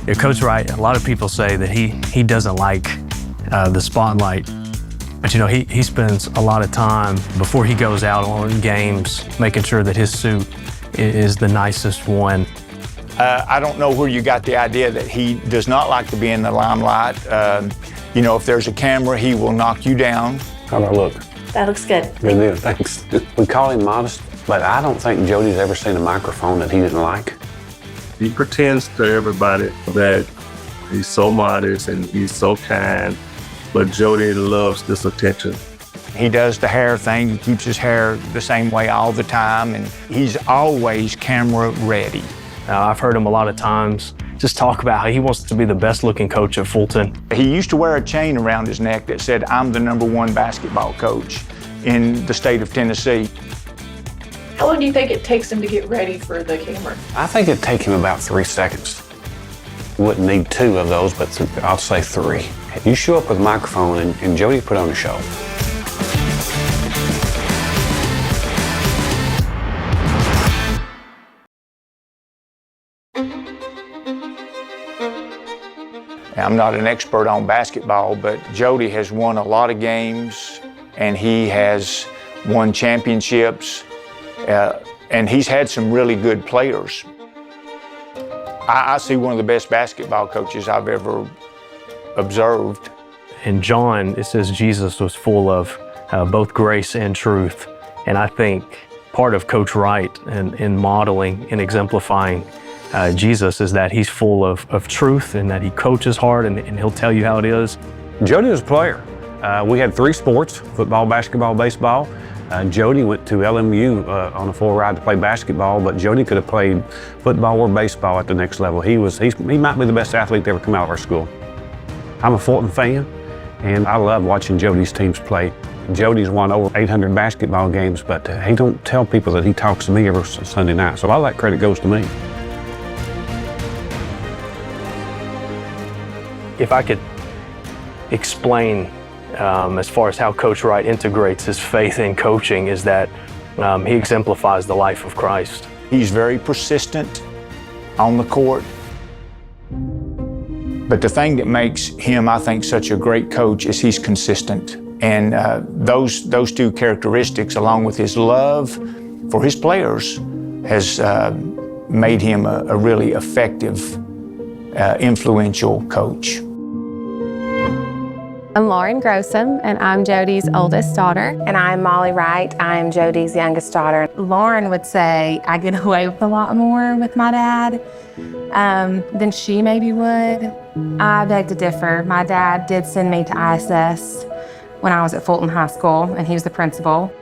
Yeah, Coach Wright, a lot of people say that he doesn't like the spotlight. But you know, he spends a lot of time before he goes out on games making sure that his suit is the nicest one. I don't know where you got the idea that he does not like to be in the limelight. You know, if there's a camera, he will knock you down. How about look? That looks good. Good deal, thanks. We call him modest, but I don't think Jody's ever seen a microphone that he didn't like. He pretends to everybody that he's so modest and he's so kind, but Jody loves this attention. He does the hair thing, he keeps his hair the same way all the time, and he's always camera ready. I've heard him a lot of times just talk about how he wants to be the best looking coach at Fulton. He used to wear a chain around his neck that said, "I'm the #1 basketball coach in the state of Tennessee." How long do you think it takes him to get ready for the camera? I think it'd take him about 3 seconds. Wouldn't need 2 of those, but I'll say 3. You show up with a microphone and Jody put on a show. I'm not an expert on basketball, but Jody has won a lot of games and he has won championships. And he's had some really good players. I see one of the best basketball coaches I've ever observed. In John, it says Jesus was full of both grace and truth. And I think part of Coach Wright in modeling and exemplifying Jesus is that he's full of truth and that he coaches hard and he'll tell you how it is. Jody was a player. We had 3 sports, football, basketball, baseball. Jody went to LMU on a full ride to play basketball, but Jody could have played football or baseball at the next level. He might be the best athlete to ever come out of our school. I'm a Fulton fan, and I love watching Jody's teams play. Jody's won over 800 basketball games, but he don't tell people that he talks to me every Sunday night, so all that credit goes to me. If I could explain as far as how Coach Wright integrates his faith in coaching, is that he exemplifies the life of Christ. He's very persistent on the court. But the thing that makes him, I think, such a great coach is he's consistent. And those 2 characteristics, along with his love for his players, has made him a really effective, influential coach. I'm Lauren Grossum, and I'm Jody's oldest daughter. And I'm Molly Wright. I'm Jody's youngest daughter. Lauren would say I get away with a lot more with my dad than she maybe would. I beg to differ. My dad did send me to ISS when I was at Fulton High School, and he was the principal.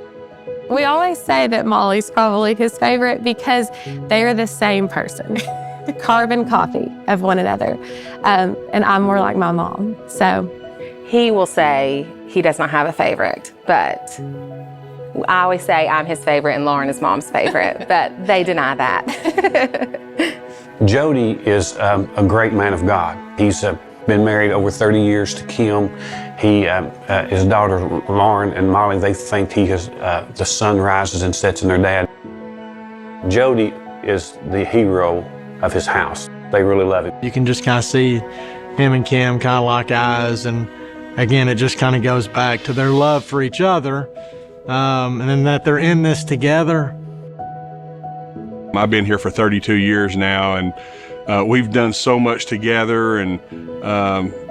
We always say that Molly's probably his favorite because they are the same person. Carbon copy of one another. And I'm more like my mom, so. He will say he does not have a favorite, but I always say I'm his favorite and Lauren is Mom's favorite, but they deny that. Jody is a great man of God. He's been married over 30 years to Kim. His daughter Lauren and Molly, they think he has, the sun rises and sets in their dad. Jody is the hero of his house. They really love him. You can just kind of see him and Kim kind of lock eyes, and again, it just kind of goes back to their love for each other, and then that they're in this together. I've been here for 32 years now, and we've done so much together and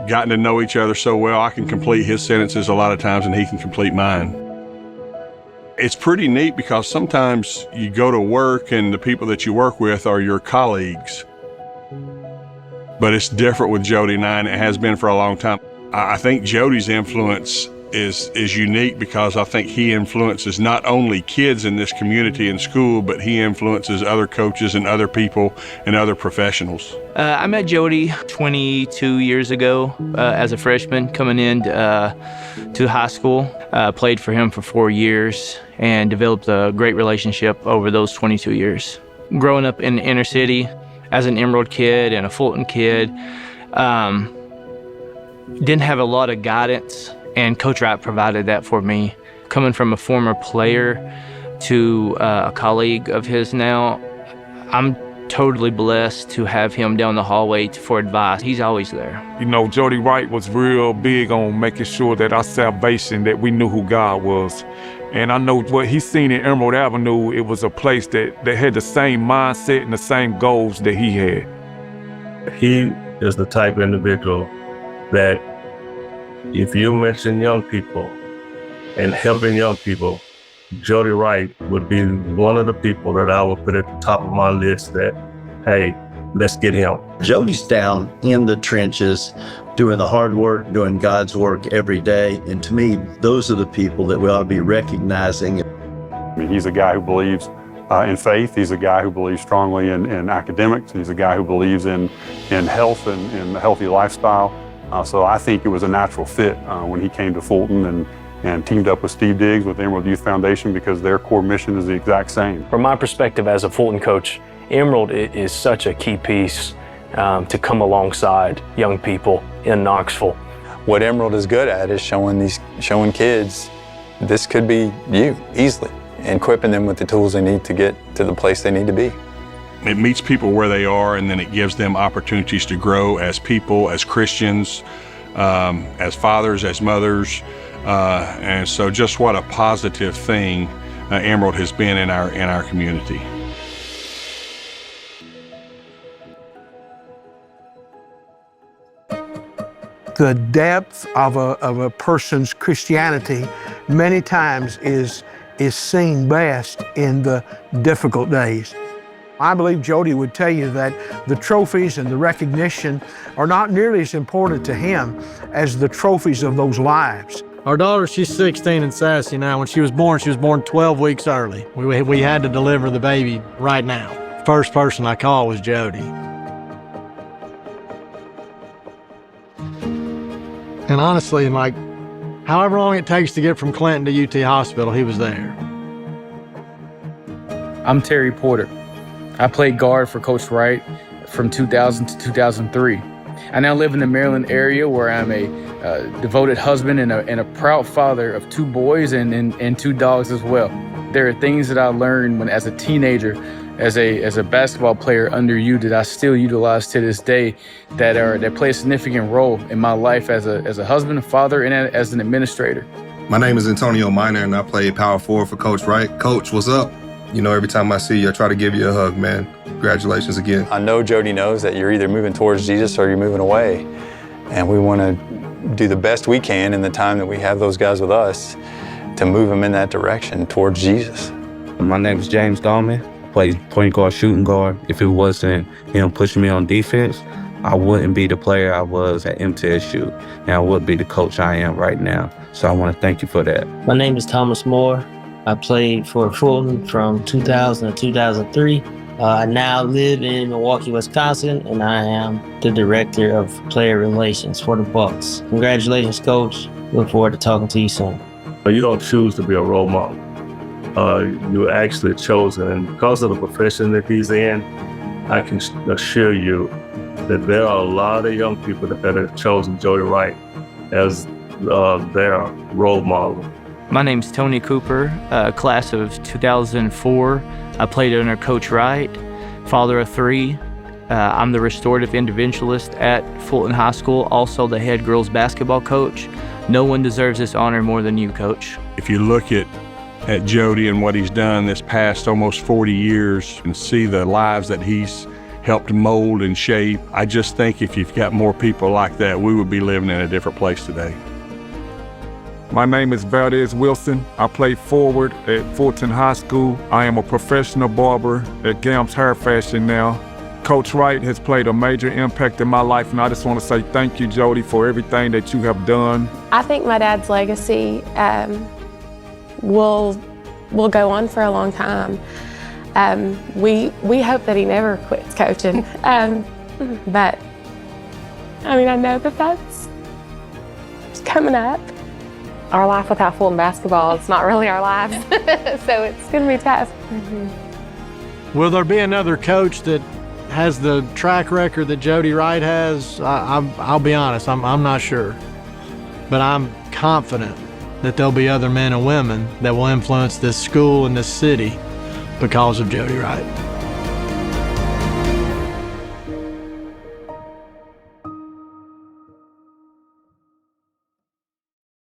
gotten to know each other so well. I can complete his sentences a lot of times, and he can complete mine. It's pretty neat because sometimes you go to work and the people that you work with are your colleagues. But it's different with Jody and I, and it has been for a long time. I think Jody's influence is unique because I think he influences not only kids in this community and school, but he influences other coaches and other people and other professionals. I met Jody 22 years ago as a freshman coming in to high school. Played for him for 4 years and developed a great relationship over those 22 years. Growing up in the inner city as an Emerald kid and a Fulton kid, didn't have a lot of guidance And Coach Wright provided that for me. Coming from a former player to a colleague of his now, I'm totally blessed to have him down the hallway for advice. He's always there. You know, Jody Wright was real big on making sure that our salvation, that we knew who God was. And I know what he's seen in Emerald Avenue, it was a place that had the same mindset and the same goals that he had. He is the type of individual that if you mention young people and helping young people, Jody Wright would be one of the people that I would put at the top of my list that, hey, let's get him. Jody's down in the trenches, doing the hard work, doing God's work every day. And to me, those are the people that we ought to be recognizing. I mean, he's a guy who believes in faith. He's a guy who believes strongly in academics. He's a guy who believes in health and in a healthy lifestyle. So I think it was a natural fit when he came to Fulton and teamed up with Steve Diggs with the Emerald Youth Foundation, because their core mission is the exact same. From my perspective as a Fulton coach, Emerald is such a key piece to come alongside young people in Knoxville. What Emerald is good at is showing kids this could be you easily, and equipping them with the tools they need to get to the place they need to be. It meets people where they are, and then it gives them opportunities to grow as people, as Christians, as fathers, as mothers. And so just what a positive thing Emerald has been in our community. The depth of a person's Christianity many times is seen best in the difficult days. I believe Jody would tell you that the trophies and the recognition are not nearly as important to him as the trophies of those lives. Our daughter, she's 16 and sassy now. When she was born 12 weeks early. We had to deliver the baby right now. First person I called was Jody. And honestly, like, however long it takes to get from Clinton to UT Hospital, he was there. I'm Terry Porter. I played guard for Coach Wright from 2000 to 2003. I now live in the Maryland area, where I'm a devoted husband and a proud father of 2 boys and 2 dogs as well. There are things that I learned when, as a teenager, as a basketball player under you, that I still utilize to this day, that play a significant role in my life as a husband, a father, and as an administrator. My name is Antonio Minor, and I play power forward for Coach Wright. Coach, what's up? You know, every time I see you, I try to give you a hug, man. Congratulations again. I know Jody knows that you're either moving towards Jesus or you're moving away. And we want to do the best we can in the time that we have those guys with us to move them in that direction towards Jesus. My name is James Dahlman. I play point guard, shooting guard. If it wasn't him pushing me on defense, I wouldn't be the player I was at MTSU, and I wouldn't be the coach I am right now. So I want to thank you for that. My name is Thomas Moore. I played for Fulton from 2000 to 2003. I now live in Milwaukee, Wisconsin, and I am the Director of Player Relations for the Bucks. Congratulations, Coach. Look forward to talking to you soon. You don't choose to be a role model. You're actually chosen, and because of the profession that he's in, I can assure you that there are a lot of young people that have chosen Jody Wright as their role model. My name's Tony Cooper, class of 2004. I played under Coach Wright, father of 3. I'm the restorative interventionist at Fulton High School, also the head girls basketball coach. No one deserves this honor more than you, Coach. If you look at Jody and what he's done this past almost 40 years and see the lives that he's helped mold and shape, I just think if you've got more people like that, we would be living in a different place today. My name is Valdez Wilson. I play forward at Fulton High School. I am a professional barber at Gams Hair Fashion now. Coach Wright has played a major impact in my life, and I just want to say thank you, Jody, for everything that you have done. I think my dad's legacy will go on for a long time. We hope that he never quits coaching. But I mean, I know that that's coming up. Our life without Fulton basketball, it's not really our lives. So it's going to be tough. Will there be another coach that has the track record that Jody Wright has? I'll be honest, I'm not sure. But I'm confident that there'll be other men and women that will influence this school and this city because of Jody Wright.